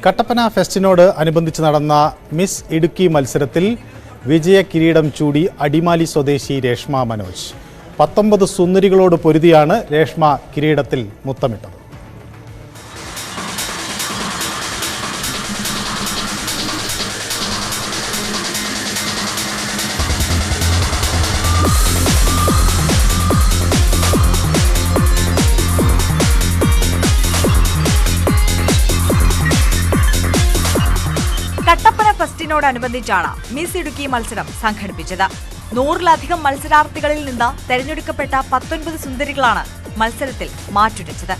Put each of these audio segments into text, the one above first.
കട്ടപ്പന ഫെസ്റ്റിനോട് അനുബന്ധിച്ച് നടന്ന മിസ് ഇടുക്കി മത്സരത്തിൽ വിജയ കിരീടം ചൂടി അടിമാലി സ്വദേശി രേഷ്മ മനോജ്. 19 സുന്ദരികളോട് പൊരുതിയാണ് രേഷ്മ കിരീടത്തിൽ മുത്തമിട്ടത്. കട്ടപ്പന ഫെസ്റ്റിനോടനുബന്ധിച്ചാണ് മിസ് ഇടുക്കി മത്സരം സംഘടിപ്പിച്ചത്. 100-ലധികം മത്സരാർത്ഥികളിൽ നിന്ന് തെരഞ്ഞെടുക്കപ്പെട്ട 19 സുന്ദരികളാണ് മത്സരത്തിൽ മാറ്റുരച്ചത്.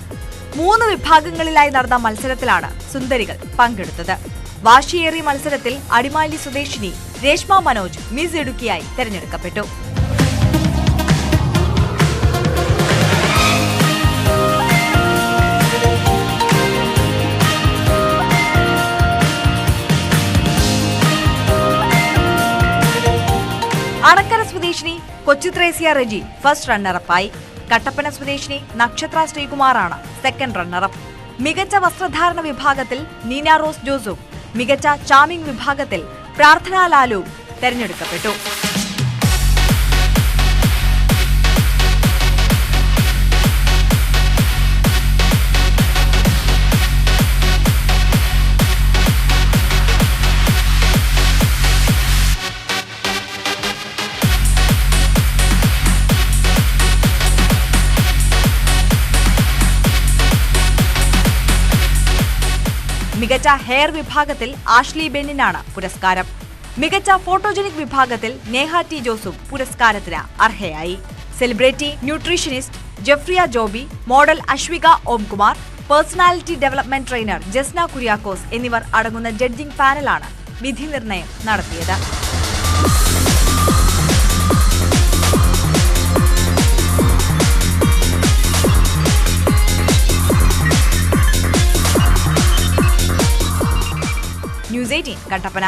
3 വിഭാഗങ്ങളിലായി നടന്ന മത്സരത്തിലാണ് സുന്ദരികൾ പങ്കെടുത്തത്. വാശിയേറിയ മത്സരത്തിൽ അടിമാലി സ്വദേശിനി രേഷ്മ മനോജ് മിസ് ഇടുക്കിയായി തെരഞ്ഞെടുക്കപ്പെട്ടു. അണക്കര സ്വദേശിനി കൊച്ചിത്രേസ്യ റെജി ഫസ്റ്റ് റണ്ണറപ്പായി. കട്ടപ്പന സ്വദേശിനി നക്ഷത്ര ശ്രീകുമാറാണ് സെക്കൻഡ് റണ്ണറപ്പ്. മികച്ച വസ്ത്രധാരണ വിഭാഗത്തിൽ നീന റോസ് ജോസും മികച്ച ചാമിംഗ് വിഭാഗത്തിൽ പ്രാർത്ഥന ലാലുവും തെരഞ്ഞെടുക്കപ്പെട്ടു. മികച്ച ഹെയർ വിഭാഗത്തിൽ ആഷ്ലി ബെന്നിനാണ് പുരസ്കാരം. മികച്ച ഫോട്ടോജനിക് വിഭാഗത്തിൽ നേഹ ടി ജോസും പുരസ്കാരത്തിന് അർഹയായി. Celebrity nutritionist Jeffria Joby, model Ashwika Omkumar, personality development trainer Jasna Kuriakose എന്നിവർ അടങ്ങുന്ന ജഡ്ജിംഗ് പാനലാണ് വിധി നിർണയം നടത്തിയത്. ന്യൂസ് 18 കട്ടപ്പന.